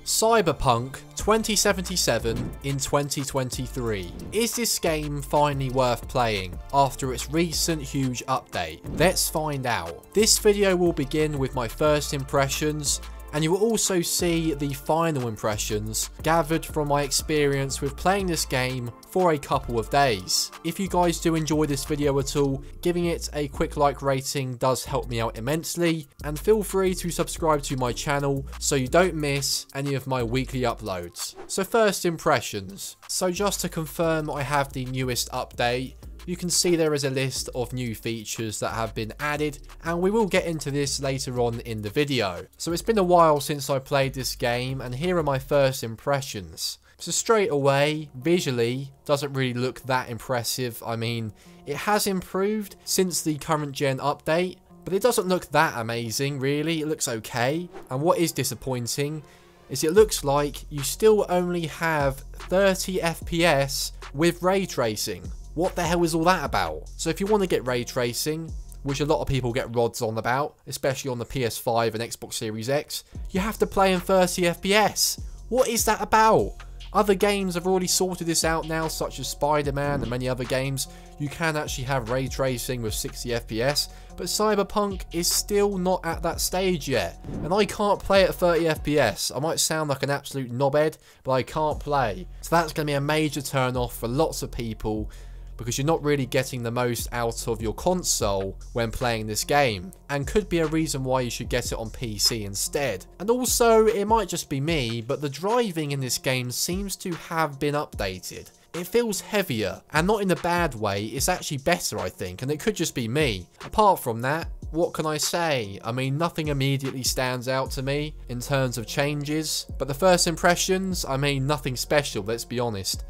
Cyberpunk 2077 in 2023. Is this game finally worth playing after its recent huge update? Let's find out. This video will begin with my first impressions, and you will also see the final impressions gathered from my experience with playing this game for a couple of days. If you guys do enjoy this video at all, giving it a quick like rating does help me out immensely, and feel free to subscribe to my channel so you don't miss any of my weekly uploads. So first impressions. So just to confirm, I have the newest update. You can see there is a list of new features that have been added, and we will get into this later on in the video. So it's been a while since I played this game, and here are my first impressions. So straight away, visually, doesn't really look that impressive. I mean, it has improved since the current gen update, but it doesn't look that amazing really. It looks okay, and what is disappointing is it looks like you still only have 30 FPS with ray tracing. What the hell is all that about? So if you want to get ray tracing, which a lot of people get rods on about, especially on the PS5 and Xbox Series X, you have to play in 30 FPS. What is that about? Other games have already sorted this out now, such as Spider-Man and many other games. You can actually have ray tracing with 60 FPS, but Cyberpunk is still not at that stage yet. And I can't play at 30 FPS. I might sound like an absolute knobhead, but I can't play. So that's going to be a major turn off for lots of people, because you're not really getting the most out of your console when playing this game, and could be a reason why you should get it on PC instead. And also, it might just be me, but the driving in this game seems to have been updated. It feels heavier, and not in a bad way. It's actually better, I think, and it could just be me. Apart from that, what can I say? I mean, nothing immediately stands out to me in terms of changes, but the first impressions, I mean, nothing special, let's be honest.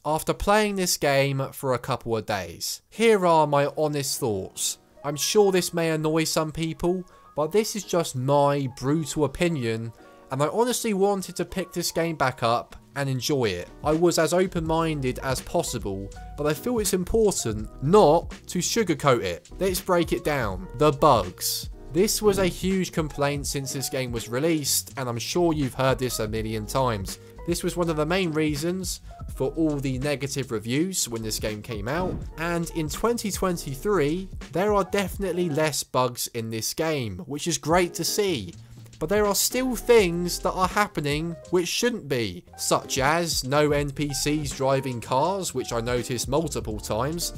After playing this game for a couple of days, here are my honest thoughts. I'm sure this may annoy some people, but this is just my brutal opinion, and I honestly wanted to pick this game back up and enjoy it. I was as open-minded as possible, but I feel it's important not to sugarcoat it. Let's break it down. The bugs. This was a huge complaint since this game was released, and I'm sure you've heard this a million times. This was one of the main reasons for all the negative reviews when this game came out, and in 2023 there are definitely less bugs in this game, which is great to see. But there are still things that are happening which shouldn't be, such as no NPCs driving cars, which I noticed multiple times,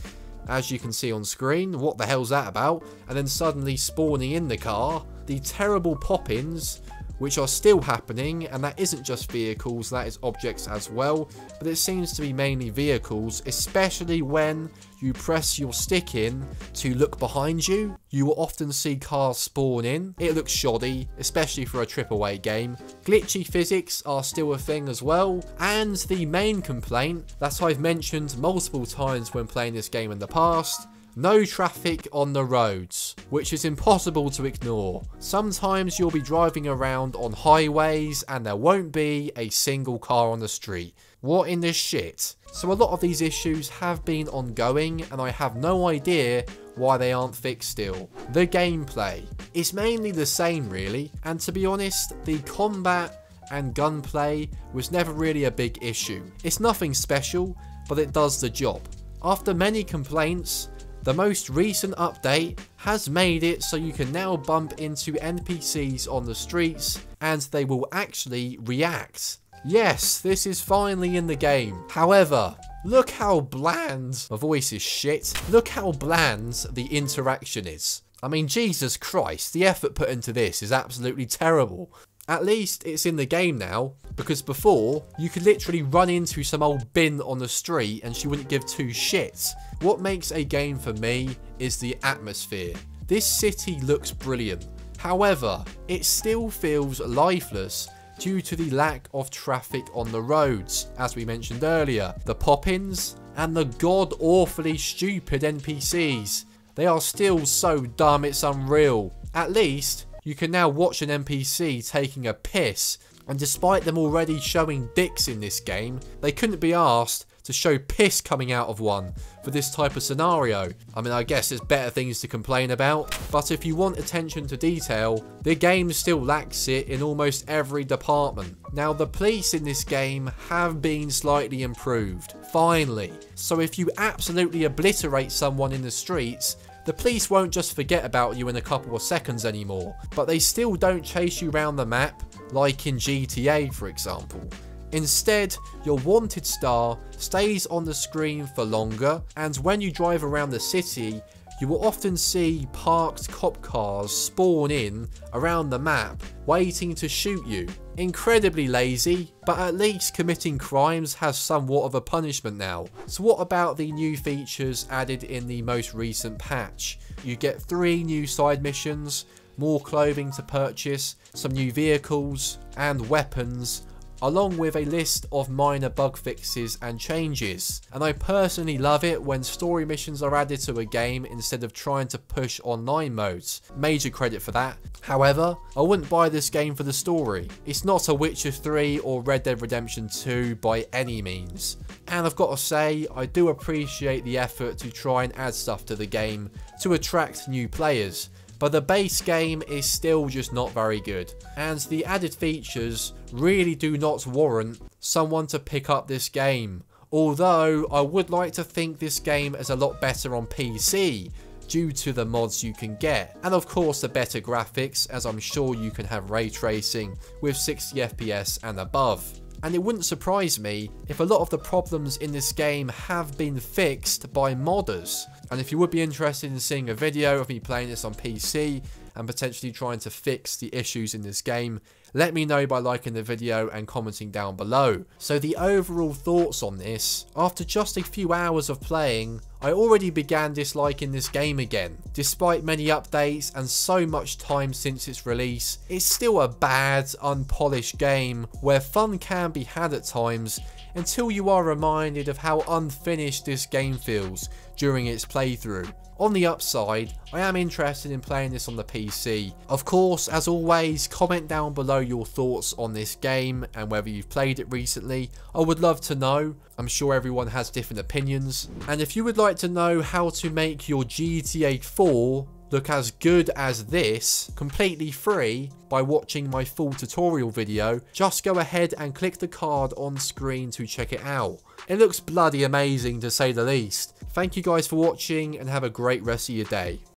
as you can see on screen. What the hell's that about? And then suddenly spawning in the car, the terrible pop-ins, which are still happening, and that isn't just vehicles, that is objects as well, but it seems to be mainly vehicles, especially when you press your stick in to look behind you. You will often see cars spawn in. It looks shoddy, especially for a AAA game. Glitchy physics are still a thing as well, and the main complaint that I've mentioned multiple times when playing this game in the past: no traffic on the roads, which is impossible to ignore. Sometimes you'll be driving around on highways and there won't be a single car on the street. What in the shit? So a lot of these issues have been ongoing, and I have no idea why they aren't fixed still. The gameplay is mainly the same really, and to be honest, the combat and gunplay was never really a big issue. It's nothing special, but it does the job. After many complaints, the most recent update has made it so you can now bump into NPCs on the streets and they will actually react. Yes, this is finally in the game. However, look how bland, my voice is shit, look how bland the interaction is. I mean, Jesus Christ, the effort put into this is absolutely terrible. At least it's in the game now, because before, you could literally run into some old bin on the street and she wouldn't give two shits. What makes a game for me is the atmosphere. This city looks brilliant. However, it still feels lifeless due to the lack of traffic on the roads, as we mentioned earlier. The pop-ins and the god-awfully stupid NPCs. They are still so dumb it's unreal. At least, you can now watch an NPC taking a piss, and despite them already showing dicks in this game, they couldn't be asked to show piss coming out of one for this type of scenario. I mean, I guess there's better things to complain about, but if you want attention to detail, the game still lacks it in almost every department. Now, the police in this game have been slightly improved, finally. So if you absolutely obliterate someone in the streets, the police won't just forget about you in a couple of seconds anymore, but they still don't chase you around the map like in GTA, for example. Instead, your wanted star stays on the screen for longer, and when you drive around the city, you will often see parked cop cars spawn in around the map, waiting to shoot you. Incredibly lazy, but at least committing crimes has somewhat of a punishment now. So what about the new features added in the most recent patch? You get 3 new side missions, more clothing to purchase, some new vehicles and weapons, along with a list of minor bug fixes and changes. And I personally love it when story missions are added to a game instead of trying to push online modes. Major credit for that. However, I wouldn't buy this game for the story. It's not a Witcher 3 or Red Dead Redemption 2 by any means. And I've got to say, I do appreciate the effort to try and add stuff to the game to attract new players. But the base game is still just not very good, and the added features really do not warrant someone to pick up this game. Although I would like to think this game is a lot better on PC due to the mods you can get, and of course the better graphics, as I'm sure you can have ray tracing with 60 FPS and above. And it wouldn't surprise me if a lot of the problems in this game have been fixed by modders. And if you would be interested in seeing a video of me playing this on PC and potentially trying to fix the issues in this game, let me know by liking the video and commenting down below. So the overall thoughts on this, after just a few hours of playing, I already began disliking this game again. Despite many updates and so much time since its release, it's still a bad, unpolished game where fun can be had at times until you are reminded of how unfinished this game feels during its playthrough. On the upside, I am interested in playing this on the PC. Of course, as always, comment down below your thoughts on this game and whether you've played it recently. I would love to know. I'm sure everyone has different opinions. And if you would like to know how to make your GTA 4 look as good as this, completely free, by watching my full tutorial video, just go ahead and click the card on screen to check it out. It looks bloody amazing to say the least. Thank you guys for watching and have a great rest of your day.